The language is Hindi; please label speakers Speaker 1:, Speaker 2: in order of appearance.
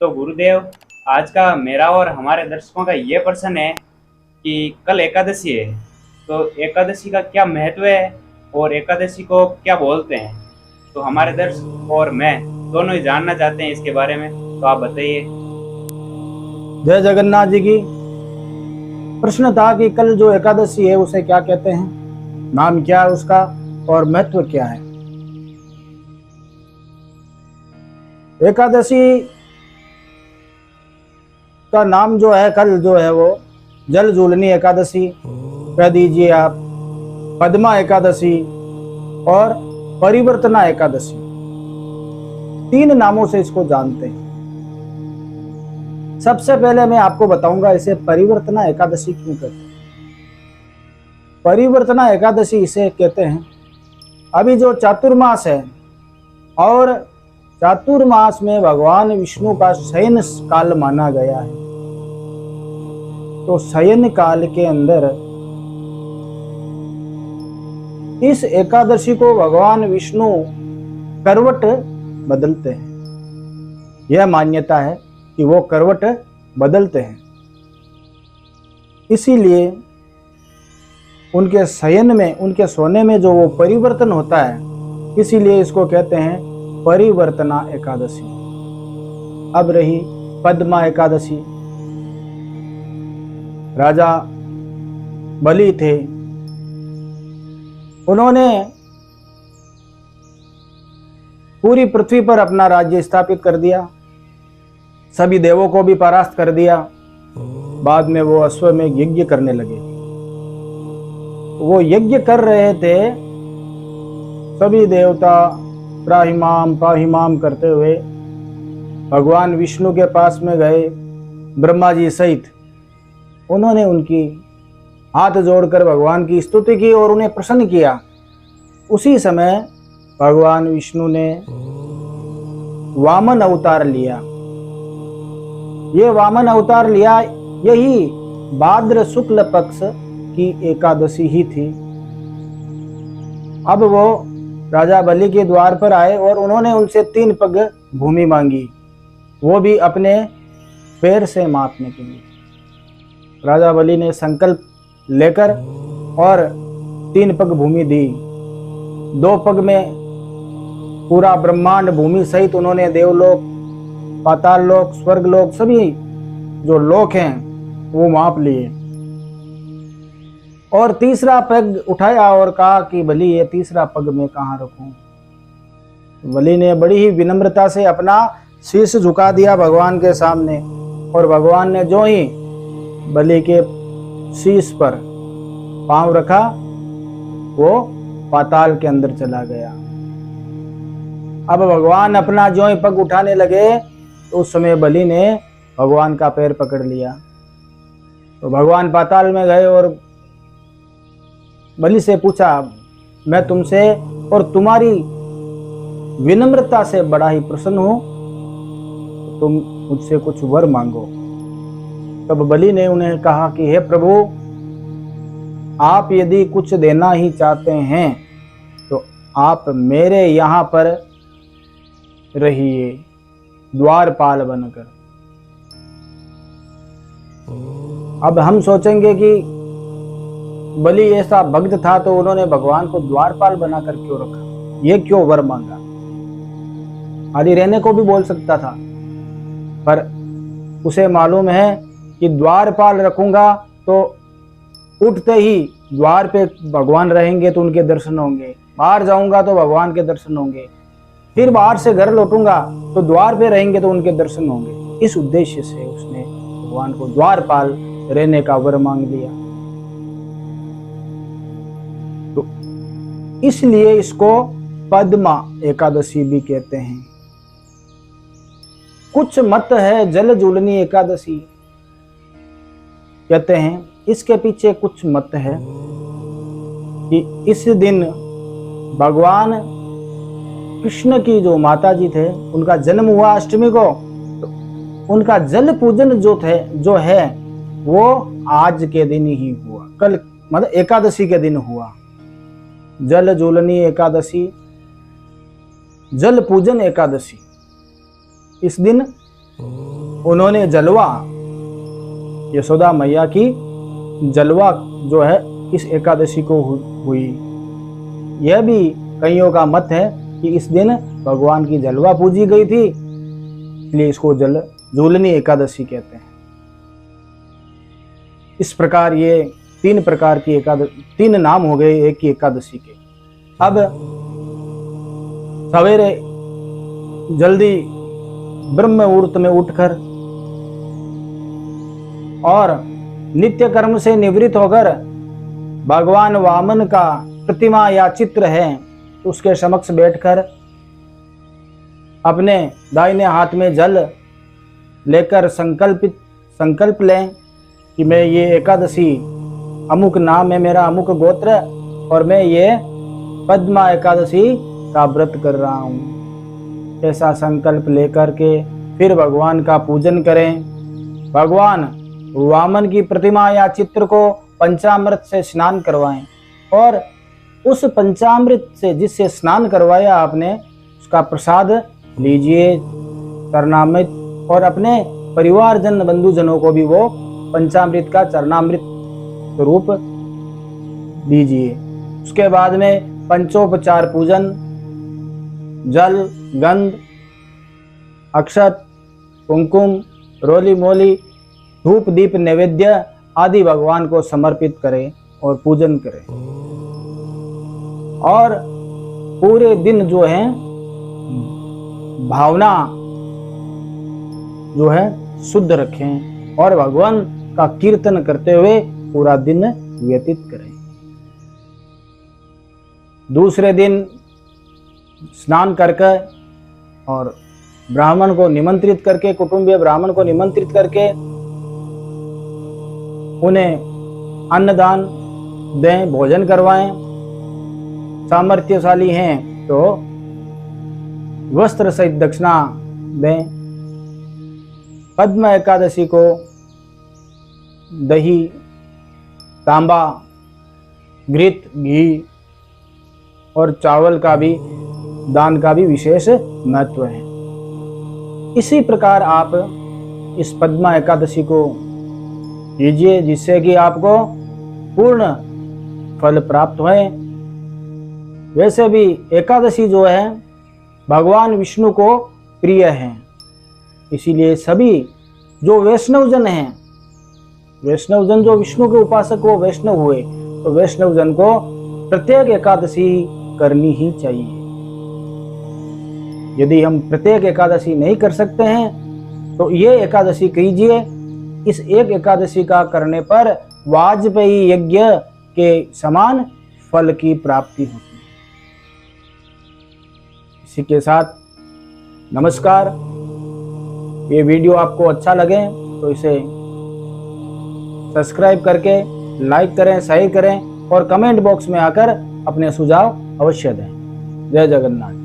Speaker 1: तो गुरुदेव, आज का मेरा और हमारे दर्शकों का ये प्रश्न है कि कल एकादशी है, तो एकादशी का क्या महत्व है और एकादशी को क्या बोलते हैं। तो हमारे दर्शक और मैं दोनों ही जानना चाहते हैं इसके बारे में, तो आप बताइए।
Speaker 2: जय जगन्नाथ जी की। प्रश्न था कि कल जो एकादशी है उसे क्या कहते हैं, नाम क्या है उसका और महत्व क्या है। एकादशी का नाम जो है कल जो है वो जल जूलनी एकादशी कह दीजिए आप, पद्मा एकादशी और परिवर्तना एकादशी, 3 नामों से इसको जानते हैं। सबसे पहले मैं आपको बताऊंगा इसे परिवर्तना एकादशी क्यों कहते हैं। परिवर्तना एकादशी इसे कहते हैं, अभी जो चातुर्मास है और चातुर्मास में भगवान विष्णु का शयन काल माना गया है, तो शयन काल के अंदर इस एकादशी को भगवान विष्णु करवट बदलते हैं। यह मान्यता है कि वो करवट बदलते हैं, इसीलिए उनके शयन में, उनके सोने में जो वो परिवर्तन होता है, इसीलिए इसको कहते हैं परिवर्तना एकादशी। अब रही पद्मा एकादशी। राजा बलि थे, उन्होंने पूरी पृथ्वी पर अपना राज्य स्थापित कर दिया, सभी देवों को भी परास्त कर दिया। बाद में वो अश्वमेध यज्ञ करने लगे। वो यज्ञ कर रहे थे, सभी देवता त्राहिमाम पाहिमाम करते हुए भगवान विष्णु के पास में गए, ब्रह्मा जी सहित। उन्होंने उनकी हाथ जोड़कर भगवान की स्तुति की और उन्हें प्रसन्न किया। उसी समय भगवान विष्णु ने वामन अवतार लिया। ये वामन अवतार लिया, यही भाद्र शुक्ल पक्ष की एकादशी ही थी। अब वो राजा बलि के द्वार पर आए और उन्होंने उनसे 3 पग भूमि मांगी, वो भी अपने पैर से मापने के लिए। राजा बलि ने संकल्प लेकर और 3 पग भूमि दी। 2 पग में पूरा ब्रह्मांड भूमि सहित उन्होंने देवलोक, पाताल लोक, स्वर्ग लोक, सभी जो लोक हैं वो माप लिए। और तीसरा पग उठाया और कहा कि बलि ये तीसरा पग मैं कहाँ रखूं। बलि ने बड़ी ही विनम्रता से अपना शीश झुका दिया भगवान के सामने, और भगवान ने जो ही बलि के शीश पर पांव रखा, वो पाताल के अंदर चला गया। अब भगवान अपना जो ही पग उठाने लगे, तो उस समय बलि ने भगवान का पैर पकड़ लिया। तो भगवान पाताल में गए और बलि से पूछा, मैं तुमसे और तुम्हारी विनम्रता से बड़ा ही प्रसन्न हूं, तुम मुझसे कुछ वर मांगो। तब बलि ने उन्हें कहा कि हे प्रभु, आप यदि कुछ देना ही चाहते हैं तो आप मेरे यहाँ पर रहिए, द्वारपाल बनकर। अब हम सोचेंगे कि बलि ऐसा भक्त था तो उन्होंने भगवान को द्वारपाल बनाकर क्यों रखा, ये क्यों वर मांगा। आदि रहने को भी बोल सकता था, पर उसे मालूम है कि द्वारपाल रखूंगा तो उठते ही द्वार पे भगवान रहेंगे तो उनके दर्शन होंगे, बाहर जाऊंगा तो भगवान के दर्शन होंगे, फिर बाहर से घर लौटूंगा तो द्वार पे रहेंगे तो उनके दर्शन होंगे। इस उद्देश्य से उसने भगवान को द्वारपाल रहने का वर मांग लिया। तो इसलिए इसको पद्मा एकादशी भी कहते हैं। कुछ मत है जल जूलनी एकादशी कहते हैं, इसके पीछे कुछ मत है कि इस दिन भगवान कृष्ण की जो माता जी थे, उनका जन्म हुआ अष्टमी को, तो उनका जल पूजन जो है वो आज के दिन ही हुआ, कल मतलब एकादशी के दिन हुआ। जल जूलनी एकादशी, जल पूजन एकादशी, इस दिन उन्होंने जलवा, यशोदा मैया की जलवा जो है इस एकादशी को हुई। यह भी कईयों का मत है कि इस दिन भगवान की जलवा पूजी गई थी, इसलिए इसको झूलनी एकादशी कहते हैं। इस प्रकार ये 3 प्रकार की 3 नाम हो गए एक ही एकादशी के। अब सवेरे जल्दी ब्रह्म मुहूर्त में उठकर और नित्य कर्म से निवृत्त होकर भगवान वामन का प्रतिमा या चित्र है उसके समक्ष बैठकर अपने दाहिने हाथ में जल लेकर संकल्प लें कि मैं ये एकादशी, अमुक नाम है मेरा, अमुक गोत्र, और मैं ये पद्मा एकादशी का व्रत कर रहा हूँ। ऐसा संकल्प लेकर के फिर भगवान का पूजन करें। भगवान वामन की प्रतिमा या चित्र को पंचामृत से स्नान करवाएं और उस पंचामृत से जिससे स्नान करवाया आपने उसका प्रसाद लीजिए चरणामृत, और अपने परिवारजन बंधुजनों को भी वो पंचामृत का चरणामृत स्वरूप दीजिए। उसके बाद में पंचोपचार पूजन, जल, गंध, अक्षत, कुमकुम, रोली मोली, धूप दीप नैवेद्य आदि भगवान को समर्पित करें और पूजन करें। और पूरे दिन जो है भावना जो है शुद्ध रखें और भगवान का कीर्तन करते हुए पूरा दिन व्यतीत करें। दूसरे दिन स्नान करके और ब्राह्मण को निमंत्रित करके, कुटुंबीय ब्राह्मण को निमंत्रित करके उन्हें अन्नदान दें, भोजन करवाएं। सामर्थ्यशाली हैं तो वस्त्र सहित दक्षिणा दें। पद्म एकादशी को दही, तांबा, घृत, घी और चावल का भी दान का भी विशेष महत्व है। इसी प्रकार आप इस पद्मा एकादशी को कीजिए जिससे कि आपको पूर्ण फल प्राप्त होए। वैसे भी एकादशी जो है भगवान विष्णु को प्रिय है, इसीलिए सभी जो वैष्णवजन हैं, वैष्णवजन जो विष्णु के उपासक वो वैष्णव हुए, तो वैष्णवजन को प्रत्येक एकादशी करनी ही चाहिए। यदि हम प्रत्येक एकादशी नहीं कर सकते हैं तो ये एकादशी कीजिए। इस एक एकादशी का करने पर वाजपेयी यज्ञ के समान फल की प्राप्ति होती है। इसी के साथ नमस्कार। ये वीडियो आपको अच्छा लगे तो इसे सब्सक्राइब करके लाइक करें, शेयर करें और कमेंट बॉक्स में आकर अपने सुझाव अवश्य दें। जय जगन्नाथ।